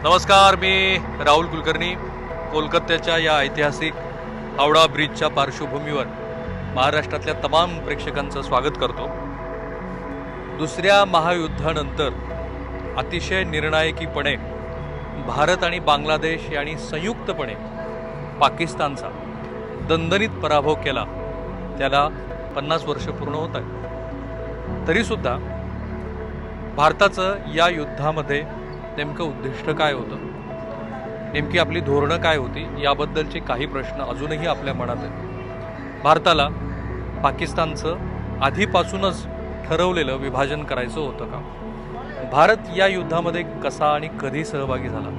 नमस्कार, मी राहुल कुलकर्णी. कोलकात्याच्या या ऐतिहासिक हावडा ब्रिजच्या पार्श्वभूमीवर महाराष्ट्रातल्या तमाम प्रेक्षकांचं स्वागत करतो. दुसऱ्या महायुद्धानंतर अतिशय निर्णायकीपणे भारत आणि बांगलादेश यांनी संयुक्तपणे पाकिस्तानचा दणदणीत पराभव केला. त्याला 50 वर्ष पूर्ण होत आहेत. तरीसुद्धा भारताचं या युद्धामध्ये नेमकं उद्दिष्ट काय होतं, नेमकी आपली धोरणं काय होती, याबद्दलचे काही प्रश्न अजूनही आपल्या मनात आहेत. भारताला पाकिस्तानचं आधीपासूनच ठरवलेलं विभाजन करायचं होतं का? भारत या युद्धामध्ये कसा आणि कधी सहभागी झाला?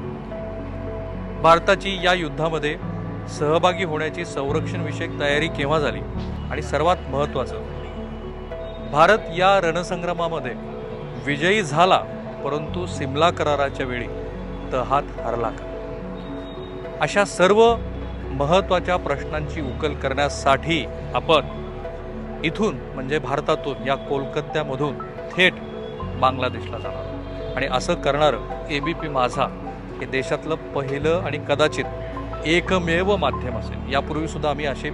भारताची या युद्धामध्ये सहभागी होण्याची संरक्षणविषयक तयारी केव्हा झाली? आणि सर्वात महत्त्वाचं, भारत या रणसंग्रामामध्ये विजयी झाला, परंतु सिमला कराराच्या वेळी तहात हरला का? अशा सर्व महत्त्वाच्या प्रश्नांची उकल करण्यासाठी आपण इथून म्हणजे भारतातून या कोलकात्यामधून थेट बांगलादेशला जाणार. आणि असं करणारं ABP माझा हे देशातलं पहिलं आणि कदाचित एकमेव माध्यम असेल. यापूर्वीसुद्धा आम्ही असे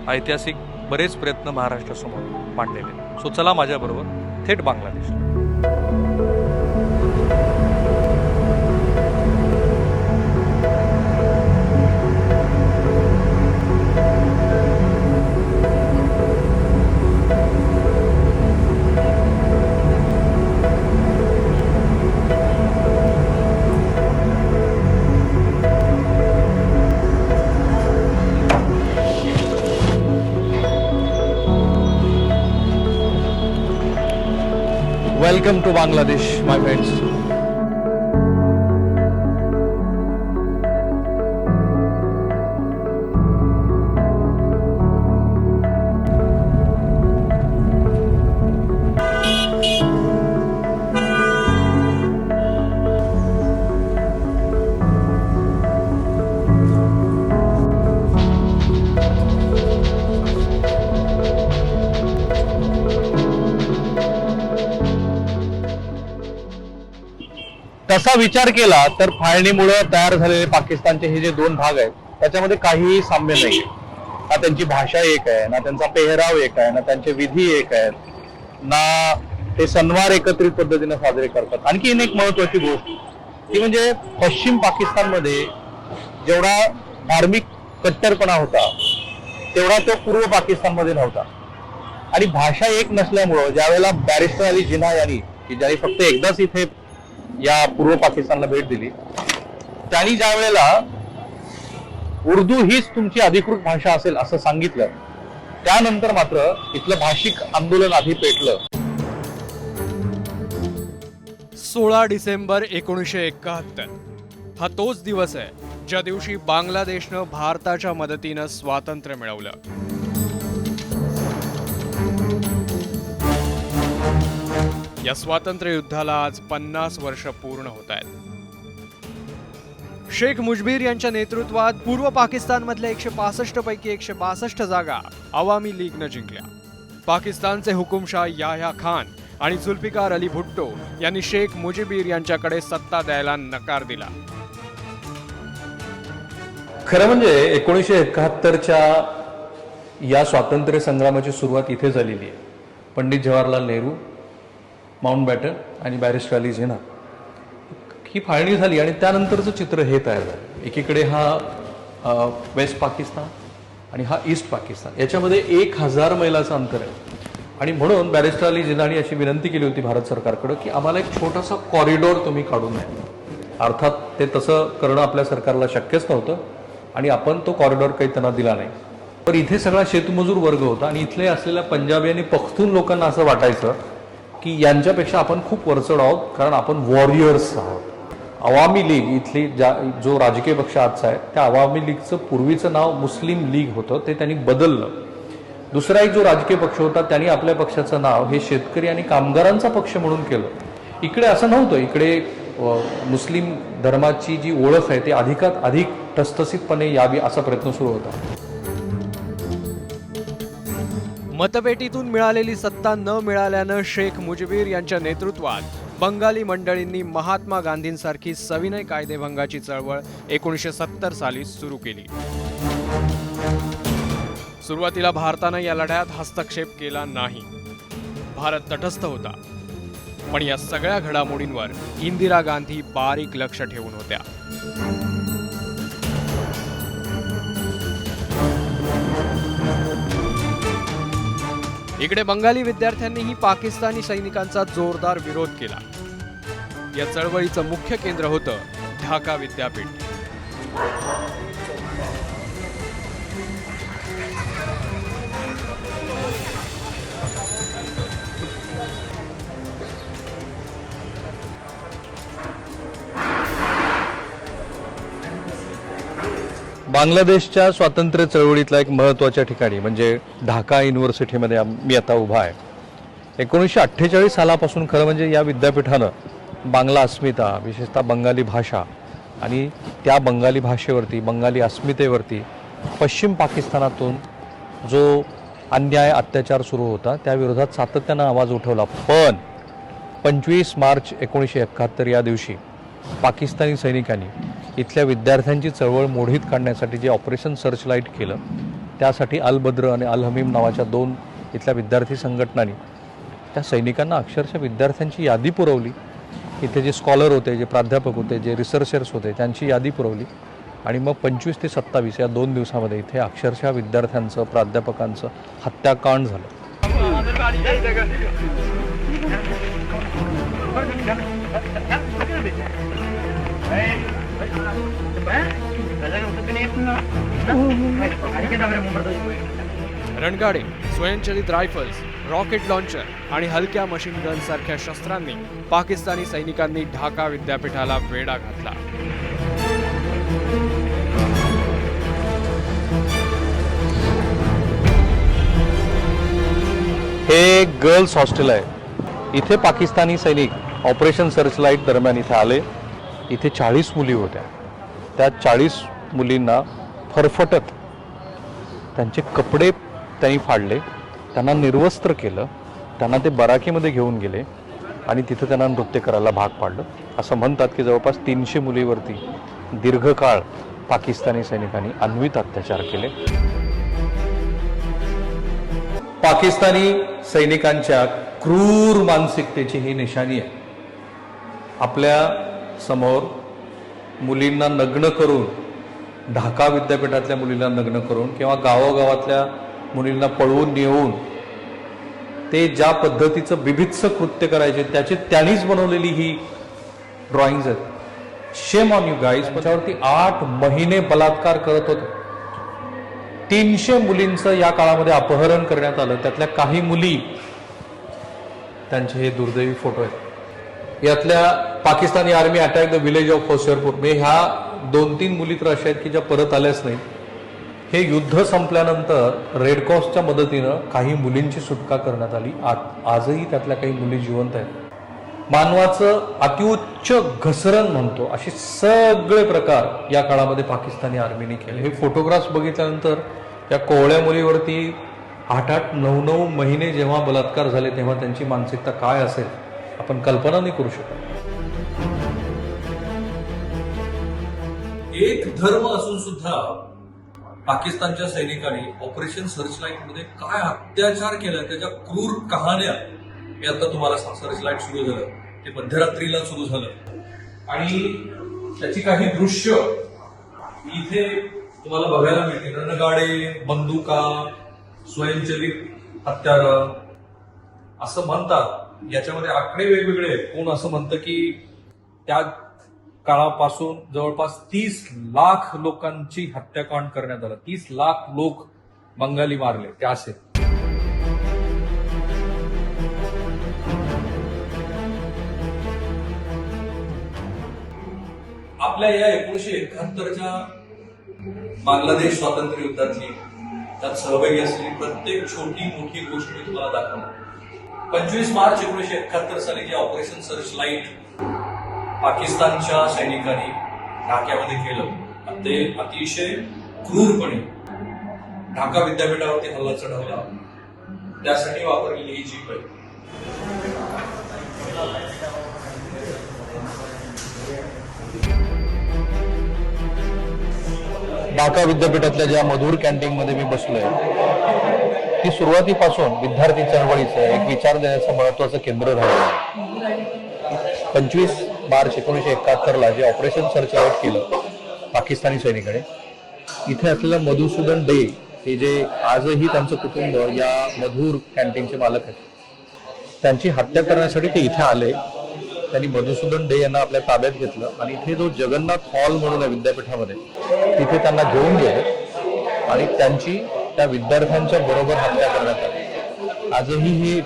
ऐतिहासिक बरेच प्रयत्न महाराष्ट्रासमोर मांडलेले. सो चला माझ्याबरोबर थेट Bangladesh. Welcome to Bangladesh, my friends. तसा विचार केला तर फाळणीमुळे तयार झालेले पाकिस्तानचे हे जे दोन भाग आहेत त्याच्यामध्ये काहीही साम्य नाही. ना त्यांची भाषा एक आहे, ना त्यांचा पेहराव एक आहे, ना त्यांचे विधी एक आहेत, ना ते सणवार एकत्रित पद्धतीने साजरे करतात. आणखी एक महत्वाची गोष्ट ती म्हणजे पश्चिम पाकिस्तानमध्ये जेवढा धार्मिक कट्टरपणा होता तेवढा तो पूर्व पाकिस्तानमध्ये नव्हता. आणि भाषा एक नसल्यामुळं ज्यावेळेला बॅरिस्टर अली जिना यांनी, की ज्यांनी फक्त एकदाच इथे या पूर्व पाकिस्तानला भेट दिली, त्यांनी ज्या वेळेला उर्दू हीच तुमची अधिकृत भाषा असेल असं सांगितलं, त्यानंतर मात्र इथलं भाषिक आंदोलन आधी पेटलं. 16 डिसेंबर 1971 हा तोच दिवस आहे ज्या दिवशी बांगलादेशनं भारताच्या मदतीनं स्वातंत्र्य मिळवलं. या स्वातंत्र्य युद्धाला आज 50 वर्ष पूर्ण होत आहेत. शेख मुजीब यांच्या नेतृत्वात पूर्व पाकिस्तानमधल्या 165 पैकी 162 जागा अवामी लीगनं जिंकल्या. पाकिस्तानचे हुकुमशाह याह्या खान आणि जुल्फिकार अली भुट्टो यांनी शेख मुजीब यांच्याकडे सत्ता द्यायला नकार दिला. खरं म्हणजे 1971च्या या स्वातंत्र्य संग्रामाची सुरुवात इथे झालेली आहे. पंडित जवाहरलाल नेहरू, माउंटबॅटन आणि बॅरिस्टर अली जिना ही फाळणी झाली. आणि त्यानंतरचं चित्र हे तयार झालं. एकीकडे हा वेस्ट पाकिस्तान आणि हा ईस्ट पाकिस्तान, याच्यामध्ये 1000 मैलाचं अंतर आहे. आणि म्हणून बॅरिस्टर अली जिनानी अशी विनंती केली होती भारत सरकारकडं की आम्हाला एक छोटासा कॉरिडॉर तुम्ही काढून द्या. अर्थात ते तसं करणं आपल्या सरकारला शक्यच नव्हतं आणि आपण तो कॉरिडॉर काही त्यांना दिला नाही. पण इथे सगळा शेतमजूर वर्ग होता आणि इथले असलेल्या पंजाबी आणि पख्तून लोकांना असं वाटायचं की यांच्यापेक्षा आपण खूप वरचढ आहोत, कारण आपण वॉरियर्स आहोत. अवामी लीग इथली जो राजकीय पक्ष आजचा आहे, त्या अवामी लीगचं पूर्वीचं नाव मुस्लिम लीग होतं, ते त्यांनी बदललं. दुसरा एक जो राजकीय पक्ष होता त्यांनी आपल्या पक्षाचं नाव हे शेतकरी आणि कामगारांचा पक्ष म्हणून केलं. इकडे असं नव्हतं. इकडे मुस्लिम धर्माची जी ओळख आहे ती अधिकात अधिक ठसठसीतपणे यावी असा प्रयत्न सुरू होता. मतपेटीतून मिळालेली सत्ता न मिळाल्यानं शेख मुजीब यांच्या नेतृत्वात बंगाली मंडळींनी महात्मा गांधींसारखी सविनय कायदेभंगाची चळवळ 1970 साली सुरू केली. सुरुवातीला भारतानं या लढ्यात हस्तक्षेप केला नाही. भारत तटस्थ होता. पण या सगळ्या घडामोडींवर इंदिरा गांधी बारीक लक्ष ठेवून होत्या. इकडे बंगाली विद्यार्थ्यांनीही पाकिस्तानी सैनिकांचा जोरदार विरोध केला. या चळवळीचं मुख्य केंद्र होतं ढाका विद्यापीठ. बांगलादेशच्या स्वातंत्र्य चळवळीतल्या एक महत्त्वाच्या ठिकाणी म्हणजे ढाका युनिव्हर्सिटीमध्ये मी आता उभा आहे. 1948 सालापासून खरं म्हणजे या विद्यापीठानं बांगला अस्मिता, विशेषतः बंगाली भाषा आणि त्या बंगाली भाषेवरती, बंगाली अस्मितेवरती पश्चिम पाकिस्तानातून जो अन्याय अत्याचार सुरू होता त्याविरोधात सातत्यानं आवाज उठवला. पण 25 मार्च 1971 या दिवशी पाकिस्तानी सैनिकांनी इथल्या विद्यार्थ्यांची चळवळ मोडीत काढण्यासाठी जे ऑपरेशन सर्चलाईट केलं त्यासाठी अल बद्र आणि अल हमीम नावाच्या 2 इथल्या विद्यार्थी संघटनांनी त्या सैनिकांना अक्षरशः विद्यार्थ्यांची यादी पुरवली. इथे जे स्कॉलर होते, जे प्राध्यापक होते, जे रिसर्चर्स होते त्यांची यादी पुरवली आणि मग 25 ते 27 या 2 दिवसामध्ये इथे अक्षरशः विद्यार्थ्यांचं, प्राध्यापकांचं हत्याकांड झालं. रणगाडे, स्वयंचलित रायफल्स, रॉकेट लॉन्चर आणि हलक्या मशीन गन सारख्या शस्त्रांनी पाकिस्तानी सैनिकांनी ढाका विद्यापीठाला वेढा घातला. हे गर्ल्स हॉस्टेल आहे. इथे पाकिस्तानी सैनिक ऑपरेशन सर्चलाईट दरम्यान इथे आले. इथे 40 मुली होत्या. त्या 40 मुलींना फरफटत त्यांचे कपडे त्यांनी फाडले, त्यांना निर्वस्त्र केलं, त्यांना ते बराकीमध्ये घेऊन गेले आणि तिथे त्यांना नृत्य करायला भाग पाडलं. असं म्हणतात की जवळपास 300 मुलीवरती दीर्घकाळ पाकिस्तानी सैनिकांनी अन्वित अत्याचार केले. पाकिस्तानी सैनिकांच्या क्रूर मानसिकतेची ही निशाणी आहे. आपल्या समोर मुलींना नग्न करून, ढाका विद्यापीठातल्या मुलींना नग्न करून किंवा गावोगावातल्या मुलींना पळवून नेऊन ते ज्या पद्धतीचं बिभत्स कृत्य करायचे त्याची त्यांनीच बनवलेली ही ड्रॉइंग्ज आहेत. Shame on you guys. त्याच्यावरती 8 महिने बलात्कार करत होते. 300 मुलींचं या काळामध्ये अपहरण करण्यात आलं. त्यातल्या काही मुली, त्यांचे हे दुर्दैवी फोटो आहेत. यातल्या Pakistani army attack the village of Hoshiarpur म्हणजे ह्या 2-3 मुली तर अशा आहेत की ज्या परत आल्याच नाहीत. हे युद्ध संपल्यानंतर रेडक्रॉसच्या मदतीनं काही मुलींची सुटका करण्यात आली. आजही त्यातल्या काही मुली जिवंत आहेत. मानवाचं अतिउच्च घसरण म्हणतो असे सगळे प्रकार या काळामध्ये पाकिस्तानी आर्मीने केले. हे फोटोग्राफ्स बघितल्यानंतर या कोवळ्या मुलीवरती 8-8, 9-9 महिने जेव्हा बलात्कार झाले तेव्हा त्यांची मानसिकता काय असेल आपण कल्पना नाही करू शकत. एक धर्म असून सुद्धा पाकिस्तानच्या सैनिकांनी ऑपरेशन सर्चलाईट मध्ये काय अत्याचार केला त्याच्या क्रूर कहाण्या मी आता तुम्हाला सर्चलाईट सुरू झालं ते मध्यरात्रीला सुरू झालं आणि त्याची काही दृश्य इथे तुम्हाला बघायला मिळतील. रणगाडे, बंदुका, स्वयंचलित हत्यारं असं म्हणतात. याच्यामध्ये आकडे वेगवेगळे आहेत. कोण असं म्हणतं की त्या काळापासून जवळपास 30 लाख लोकांची हत्याकांड करण्यात आलं. 30 लाख लोक बंगाली मारले ते असे. आपल्या या 1971च्या बांगलादेश स्वातंत्र्य युद्धातली त्यात सहभागी असलेली प्रत्येक छोटी मोठी गोष्ट मी तुम्हाला दाखवणार. 25 मार्च 1971 साली जे ऑपरेशन सर्चलाईट पाकिस्तानच्या सैनिकांनी ढाक्यामध्ये केलं ते अतिशय क्रूरपणे ढाका विद्यापीठावरती हल्ला चढवला त्यासाठी वापरलेली ही जीप आहे. ढाका विद्यापीठातल्या ज्या मधुर कॅन्टीनमध्ये मी बसलोय, ती सुरुवातीपासून विद्यार्थी चळवळीचं एक विचार देण्याचं महत्वाचं केंद्र राहिलं आहे. 25 मार्च 1971 जे ऑपरेशन सर्च आउट केलं पाकिस्तानी सैनिकांनी, इथे असलेलं मधुसूदन डे हे जे आजही त्यांचं कुटुंब या मधुर कॅन्टीनचे मालक आहेत, त्यांची हत्या करण्यासाठी ते इथे आले. त्यांनी मधुसूदन डे यांना आपल्या ताब्यात घेतलं आणि इथे जो जगन्नाथ हॉल म्हणून आहे विद्यापीठामध्ये, तिथे त्यांना घेऊन गेले आणि त्यांची त्या विद्यार्थ्यांच्या बरोबर हत्या करण्यात आली. आजही हे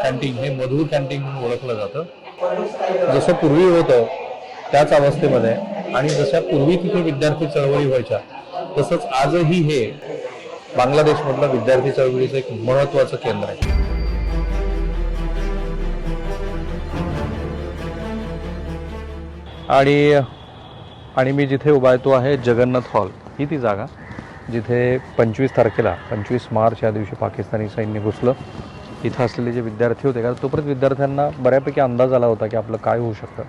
कॅन्टीन हे मधुर कॅन्टीन म्हणून ओळखलं जातं. जसं पूर्वी होतं त्याच अवस्थेमध्ये आणि जशा पूर्वी तिथे विद्यार्थी चळवळी व्हायच्या, तसंच आजही हे बांगलादेशमधलं विद्यार्थी चळवळीचं एक महत्वाचं केंद्र आहे. आणि मी जिथे उभा आहे तो आहे जगन्नाथ हॉल. ही ती जागा जिथे 25 मार्च या दिवशी पाकिस्तानी सैन्य घुसलं. इथं असलेले जे विद्यार्थी होते, कारण तोपर्यंत विद्यार्थ्यांना बऱ्यापैकी अंदाज आला होता की आपलं काय होऊ शकतं.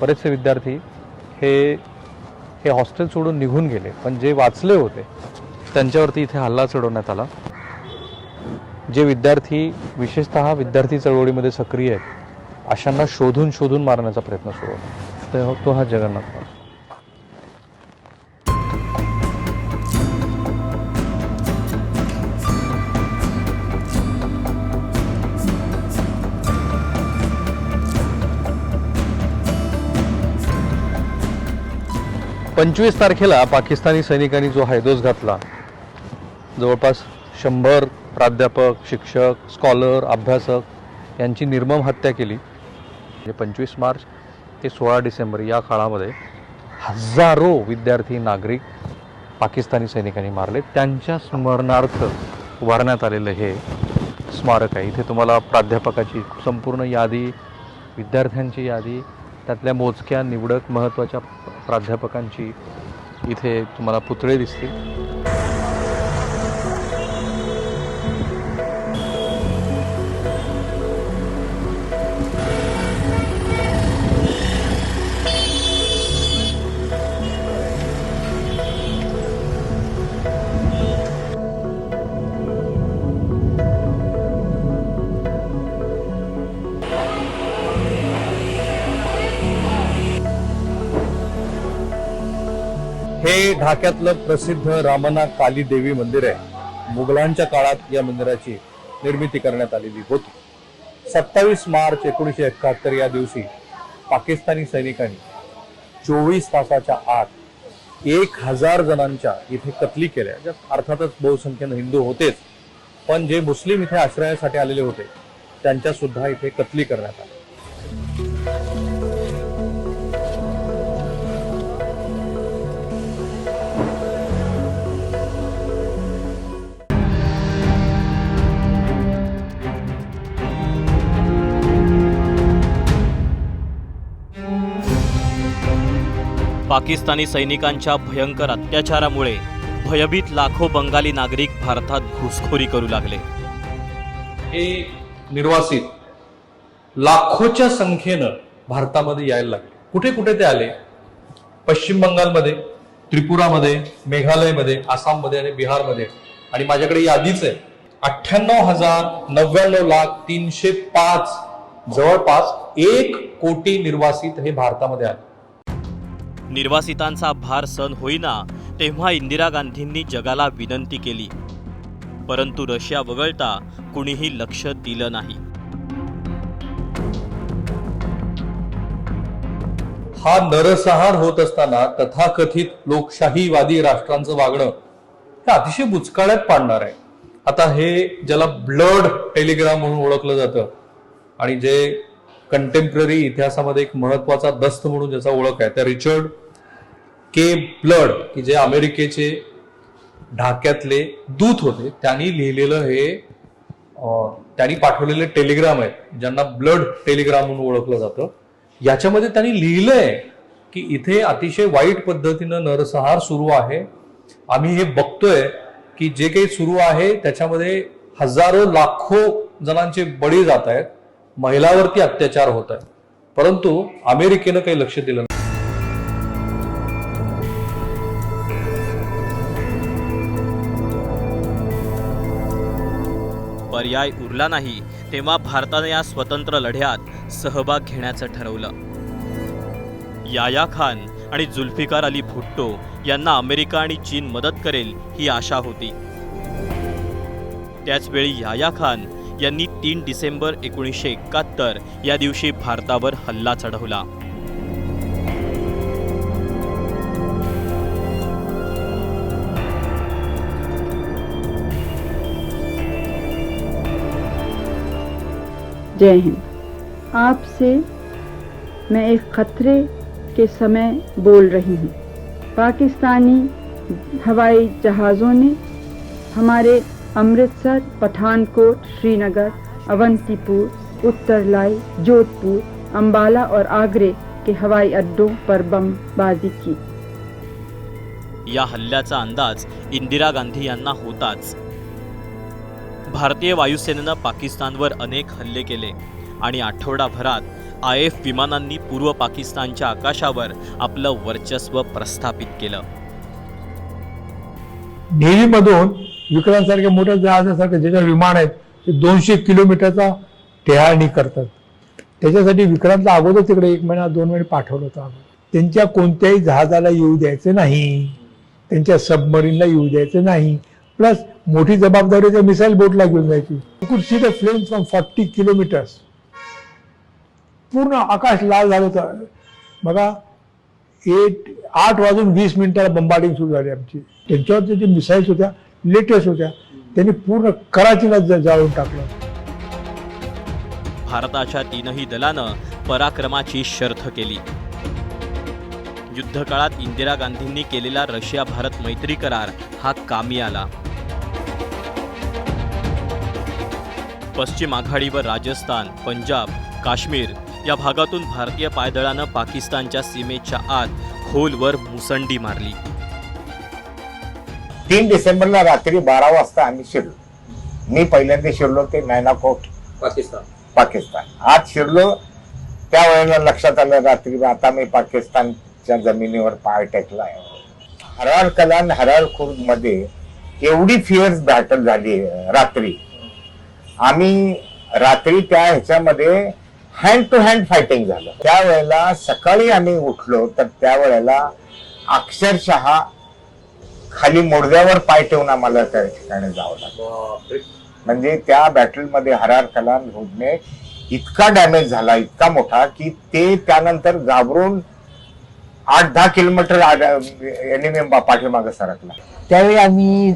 बरेचसे विद्यार्थी हे हॉस्टेल सोडून निघून गेले, पण जे वाचले होते त्यांच्यावरती इथे हल्ला चढवण्यात आला. जे विद्यार्थी विशेषतः विद्यार्थी चळवळीमध्ये सक्रिय आहेत अशांना शोधून मारण्याचा प्रयत्न सुरू होता. तो हा जगन्नाथ हॉल. पंचवीस तारखेला पाकिस्तानी सैनिकांनी जो हैदोस घातला, जवळपास 100 प्राध्यापक, शिक्षक, स्कॉलर, अभ्यासक यांची निर्मम हत्या केली. 25 मार्च ते 16 डिसेंबर या काळामध्ये हजारो विद्यार्थी, नागरिक पाकिस्तानी सैनिकांनी मारले. त्यांच्या स्मरणार्थ उभारण्यात आलेलं हे स्मारक आहे. इथे तुम्हाला प्राध्यापकाची संपूर्ण यादी, विद्यार्थ्यांची यादी, त्यातल्या मोजक्या निवडक महत्त्वाच्या प्राध्यापकांची इथे तुम्हाला पुतळे दिसतील. हे ढाक्यातलं प्रसिद्ध रामना काली देवी मंदिर आहे. मुघलांच्या काळात या मंदिराची निर्मिती करण्यात आलेली होती. 27 मार्च 1971 या दिवशी पाकिस्तानी सैनिकांनी 24 तासाच्या आत 1000 जणांच्या इथे कत्ली केल्या. ज्यात अर्थातच बहुसंख्येने हिंदू होतेच, पण जे मुस्लिम इथे आश्रयासाठी आलेले होते त्यांच्या सुद्धा इथे कत्ली करण्यात आली. पाकिस्तानी सैनिकांच्या भयंकर अत्याचारामुळे भयभीत लाखो बंगाली नागरिक भारतात घुसखोरी करू लागले. हे निर्वासित लाखोच्या संख्येनं भारतामध्ये यायला लागले. कुठे कुठे ते आले? पश्चिम बंगालमध्ये, त्रिपुरामध्ये, मेघालयमध्ये, आसाममध्ये आणि बिहारमध्ये. आणि माझ्याकडे यादीच आहे. 98,99,0305 जवळपास 1 कोटी निर्वासित हे भारतामध्ये आले. निर्वासितांचा भार सहन होईना तेव्हा इंदिरा गांधींनी जगाला विनंती केली, परंतु रशिया वगळता कुणीही लक्ष दिलं नाही. हा नरसंहार होत असताना तथाकथित लोकशाहीवादी राष्ट्रांचं वागणं हे अतिशय बुचकाळ्यात पाडणार आहे. आता हे ज्याला ब्लड टेलिग्राम म्हणून ओळखलं जातं आणि जे कंटेम्पररी इतिहासामध्ये एक महत्वाचा दस्त म्हणून ज्याचा ओळख आहे, त्या रिचर्ड के ब्लड, की जे अमेरिकेचे ढाक्यातले दूत होते, त्यांनी लिहिलेलं हे त्यांनी पाठवलेले टेलिग्राम आहेत ज्यांना ब्लड टेलिग्राम म्हणून ओळखलं जातं. याच्यामध्ये त्यांनी लिहिलंय की इथे अतिशय वाईट पद्धतीनं नरसंहार सुरू आहे. आम्ही हे बघतोय की जे काही सुरू आहे त्याच्यामध्ये हजारो लाखो जणांचे बळी जात आहेत, महिलांवरती अत्याचार होत आहे, परंतु अमेरिकेनं काही लक्ष दिलं नाही. पर्याय उरला नाही तेव्हा भारताने या स्वतंत्र लढ्यात सहभाग घेण्याचं ठरवलं. याया खान आणि जुल्फिकार अली भुट्टो यांना अमेरिका आणि चीन मदत करेल ही आशा होती. त्याचवेळी याया खान यांनी 3 डिसेंबर 1971 या दिवशी भारतावर हल्ला चढवला. जय हिंद। आपसे मैं एक खतरे के समय बोल रही हूँ। पाकिस्तानी हवाई जहाज़ों ने हमारे अमृतसर, पठानकोट, श्रीनगर, अवंतीपुर, उत्तरलाई, जोधपुर, अंबाला और आगरे के हवाई अड्डों पर बमबाजी की। या हल्ल्याचा अंदाज इंदिरा गांधी यांना होताच. भारतीय वायुसेनेनं पाकिस्तानवर अनेक हल्ले केले आणि आठवडाभरात IF विमानांनी पूर्व पाकिस्तानच्या आकाशावर आपलं वर्चस्व प्रस्थापित केलं. नेव्हीमधून विक्रांतसारख्या मोठ्या जहाजासारखे ज्याच्या विमान आहेत ते 200 किलोमीटरचा टेहाळणी करतात. त्याच्यासाठी विक्रांतला अगोदर तिकडे 1 महिना 2 महिने पाठवलं होतं. त्यांच्या कोणत्याही जहाजाला येऊ द्यायचं नाही, त्यांच्या सबमरीनला येऊ द्यायचं नाही. प्लस मोठी जबाबदारी त्या मिसाईल बोटला घेऊन जायची. You could see the flames from 40 kilometres. पूर्ण आकाश लाल झालं होतं. बघा 8:20 बंबार्डिंग सुरू झाली आमची. त्यांच्यावर जे मिसाईल्स होत्या लेटेस्ट होत्या, त्यांनी पूर्ण कराचीला जाळून टाकलं. भारताच्या 3ही दलानं पराक्रमाची शर्थ केली. युद्धकाळात इंदिरा गांधींनी केलेला रशिया भारत मैत्री करार हा कामी आला. पश्चिम आघाडीवर राजस्थान, पंजाब, काश्मीर या भागातून भारतीय पायदळानं पाकिस्तानच्या सीमेच्या आत खोलवर मुसंडी मारली. 3 डिसेंबरला रात्री 12 वाजता आम्ही शिरलो. मी पहिल्यांदा शिरलो ते नैनाकोट, पाकिस्तान. आज शिरलो त्यावेळेला लक्षात आलं रात्री आता मी पाकिस्तानच्या जमिनीवर पाय टेकला आहे. हरार कलान, हरार खुर्द मध्ये एवढी फिअर्स बॅटल झाली रात्री. आम्ही रात्री त्या ह्याच्यामध्ये हँड टू हँड फायटिंग झालं. त्यावेळेला सकाळी आम्ही उठलो तर त्यावेळेला अक्षरशः खाली मोडद्यावर पाय ठेवून आम्हाला त्या ठिकाणी जावं लागलं. म्हणजे त्या बॅटलमध्ये हरार कलान हुडने इतका डॅमेज झाला, इतका मोठा, की ते त्यानंतर घाबरून 8-10 किलोमीटर एनिमी पाठीमागे सरकला. त्यावेळी आम्ही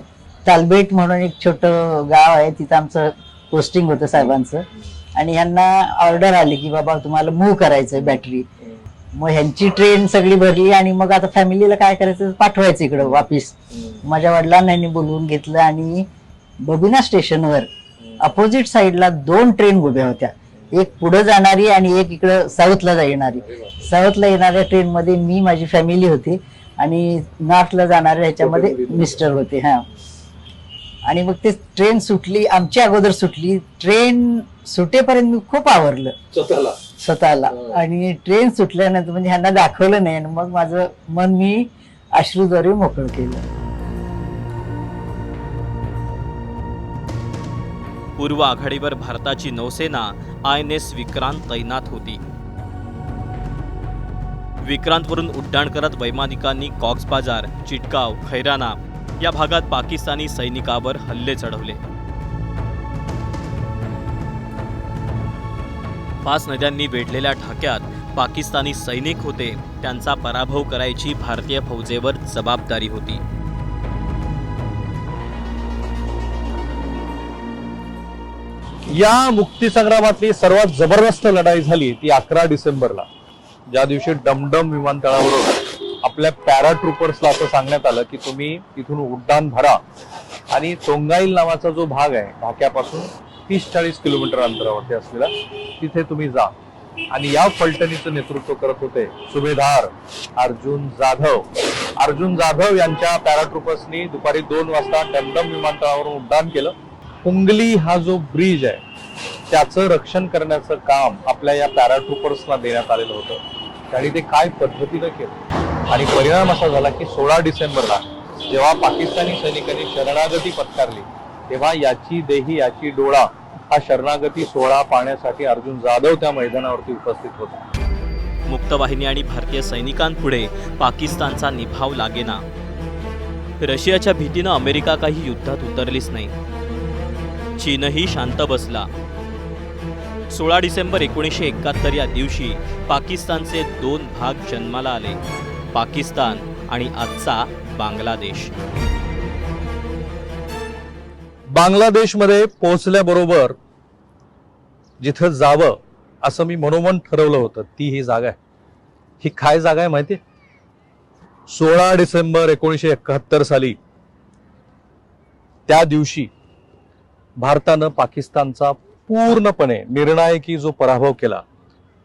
तालबेट म्हणून एक छोटं गाव आहे, तिथं आमचं पोस्टिंग होतं साहेबांचं. आणि ह्यांना ऑर्डर आली की बाबा तुम्हाला मूव्ह करायचंय बॅटरी. मग ह्यांची ट्रेन सगळी भरली आणि मग आता फॅमिलीला काय करायचं, पाठवायचं इकडं वापिस. माझ्या वडिलांना यांनी बोलवून घेतलं आणि बबिना स्टेशनवर अपोजिट साईडला 2 ट्रेन उभ्या होत्या. एक पुढे जाणारी आणि एक इकडं साऊथला येणारी. साऊथला येणाऱ्या ट्रेनमध्ये मी, माझी फॅमिली होती आणि नॉर्थला जाणाऱ्या ह्याच्यामध्ये मिस्टर होते. हा. आणि मग ते ट्रेन सुटली, आमची अगोदर सुटली. ट्रेन सुटेपर्यंत मी खूप आवरलं स्वतःला. आणि ट्रेन सुटल्यानंतर म्हणजे ह्यांना दाखवलं नाही आणि मग माझं मन मी अश्रूद्वारे मोकळं केलं. पूर्व आघाडीवर भारताची नौसेना INS विक्रांत तैनात होती. विक्रांतवरून उड्डाण करत वैमानिकांनी कॉक्स बाजार, चिटगाव, खैराना या भागात पाकिस्तानी सैनिकावर हल्ले चढवले. 5 नद्यांनी वेढलेल्या ठाक्यात पाकिस्तानी सैनिक होते. त्यांचा पराभव करायची भारतीय फौजेवर जबाबदारी होती. या मुक्तीसंग्रामातली सर्वात जबरदस्त लढाई झाली ती 11 डिसेंबरला, ज्या दिवशी डमडम विमानतळावरून आपल्या पॅराट्रुपर्सला असं सांगण्यात आलं की तुम्ही इथून उड्डाण भरा आणि तोंगाईल नावाचा जो भाग आहे ढाक्यापासून 30-40 किलोमीटर अंतरावरती असलेला, तिथे तुम्ही जा. आणि या फलटणीचं नेतृत्व करत होते सुभेदार अर्जुन जाधव. अर्जुन जाधव यांच्या पॅराट्रुपर्सनी दुपारी 2 वाजता डमडम विमानतळावरून उड्डाण केलं. पुंगली हा जो ब्रिज आहे त्याचं रक्षण करण्याचं काम आपल्या या पॅराट्रुपर्सला देण्यात आलेलं होतं. आणि ते काय पद्धतीनं केलं आणि परिणाम असा झाला की 16 डिसेंबरला जेव्हा पाकिस्तानी सैनिकांनी शरणागती पत्करली तेव्हा याची देही याची डोळा हा शरणागती सोहळा पाहण्यासाठी अर्जुन जाधव त्या मैदानावरती उपस्थित होता. मुक्तवाहिनी आणि भारतीय सैनिकांपुढे पाकिस्तानचा निभाव लागेना. रशियाच्या भीतीनं अमेरिका काही युद्धात उतरलीच नाही. चीनही शांत बसला. 16 डिसेंबर 1971 या दिवशी पाकिस्तानचे 2 भाग जन्माला आले, पाकिस्तान आणि आजचा बांगलादेश. बांगलादेशमध्ये पोहोचल्याबरोबर जिथं जावं असं मी मनोमन ठरवलं होतं ती ही जागा आहे. ही काय जागा आहे माहिती? 16 डिसेंबर 1971 साली त्या दिवशी भारतानं पाकिस्तानचा पूर्णपणे निर्णायकी जो पराभव केला,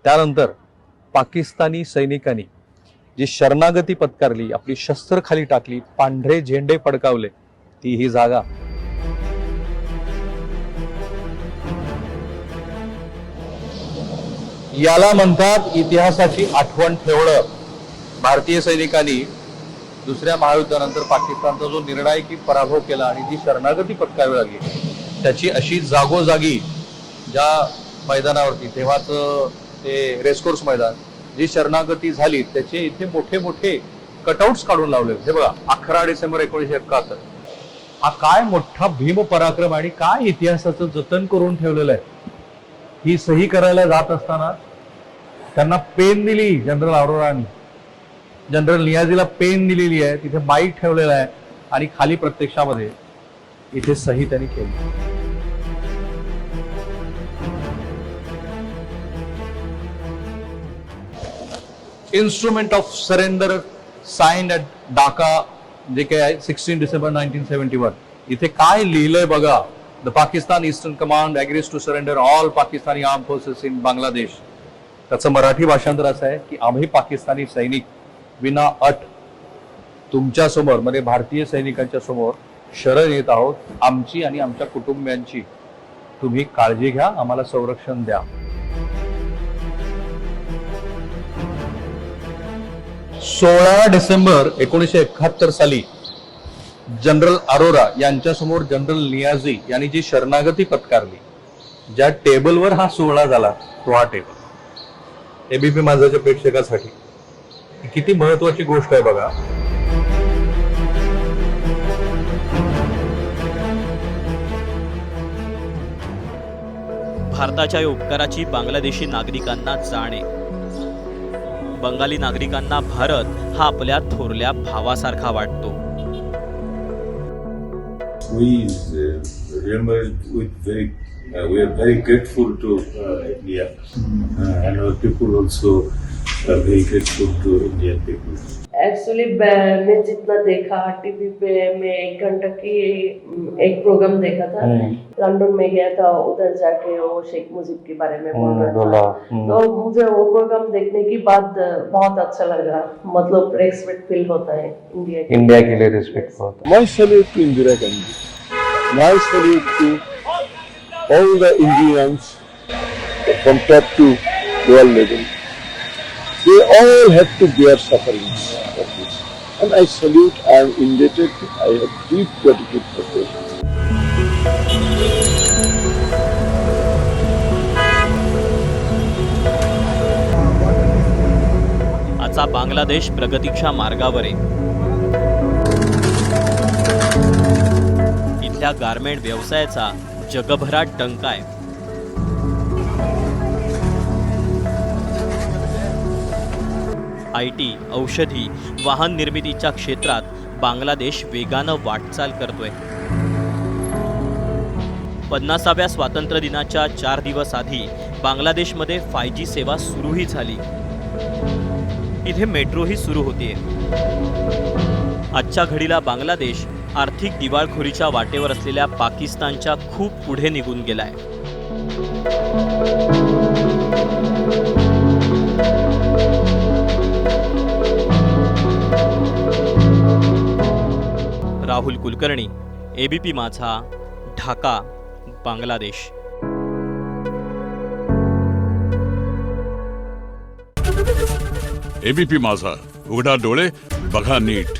त्यानंतर पाकिस्तानी सैनिकांनी जी शरणागती पत्करली, आपली शस्त्र खाली टाकली, पांढरे झेंडे फडकावले, ती ही जागा. याला म्हणतात इतिहासाची आठवण ठेवणं. भारतीय सैनिकांनी दुसऱ्या महायुद्धानंतर पाकिस्तानचा जो निर्णायकी पराभव केला आणि जी शरणागती पत्करावी लागली, त्याची अशी जागोजागी ज्या मैदानावरती, तेव्हाच ते रेसकोर्स मैदान, जी शरणागती झाली त्याचे इथे मोठे मोठे कटआउट्स काढून लावले. हे बघा, 11 डिसेंबर 1971. हा काय मोठा भीम पराक्रम आणि काय इतिहासाचं जतन करून ठेवलेलं आहे. ही सही करायला जात असताना त्यांना पेन दिली जनरल अरोरानी, जनरल नियाजीला पेन दिलेली आहे, तिथे माईक ठेवलेला आहे आणि खाली प्रत्यक्षामध्ये इथे सही त्यांनी केली. Instrument of surrender signed at Dhaka, जे काय आहे 16 डिसेंबर 1971. इथे काय लिहिलंय बघा. The Pakistan eastern command agrees to surrender all Pakistani arm forces in Bangladesh. त्याचं मराठी भाषांतर असं आहे की आम्ही पाकिस्तानी सैनिक विना अट तुमच्या समोर, म्हणजे भारतीय सैनिकांच्या समोर शरण येत आहोत. आमची आणि आमच्या कुटुंबियांची तुम्ही काळजी घ्या, आम्हाला संरक्षण द्या. 16 डिसेंबर 1971 साली जनरल अरोरा यांच्यासमोर जनरल नियाजी यांनी जी शरणागती पत्कारली, ज्या टेबलवर हा सोहळा झाला, तो हा टेबल. एबीपी माझाच्या प्रेक्षकासाठी किती महत्वाची गोष्ट आहे बघा. भारताच्या या उपकाराची बांगलादेशी नागरिकांना जाण आहे. बंगाली नागरिकांना भारत हा आपल्या थोरल्या भावासारखा वाटतो. We remember we are very grateful to India, and our people also are very grateful to Indian people. Actually मैं जितना देखा टीवी पे, मैं 1 घंटा की एक प्रोग्राम देखा था. लंदन में गया था, उधर जाके वो शेख मुजीब के बारे में बोल रहा था. तो मुझे वो प्रोग्राम देखने के बाद बहुत अच्छा लगा. मतलब रेस्पेक्ट फील होता है इंडिया के लिए रिस्पेक्ट होता. My salute to Indira Gandhi. My salute to all the Indians from top to world level. They all have to bear sufferings of this. And I salute, I am indebted, I have deep gratitude for them. आजचा बांगलादेश प्रगतीच्या मार्गावर आहे. इथल्या garment व्यवसायाचा जगभरात डंका आहे. IT, औषधी, वाहन निर्मितीच्या क्षेत्रात बांगलादेश वेगानं वाटचाल करतोय. 50व्या स्वातंत्र्य दिनाच्या 4 दिवस आधी बांगलादेशमध्ये 5G सेवा सुरूही झाली. इथे मेट्रोही सुरू होतीये. आजच्या घडीला बांगलादेश आर्थिक दिवाळखोरीच्या वाटेवर असलेल्या पाकिस्तानच्या खूप पुढे निघून गेलाय. राहुल कुलकर्णी, ABP माझा, ढाका, बांगलादेश. ABP माझा, उघडा डोळे बघा नीट.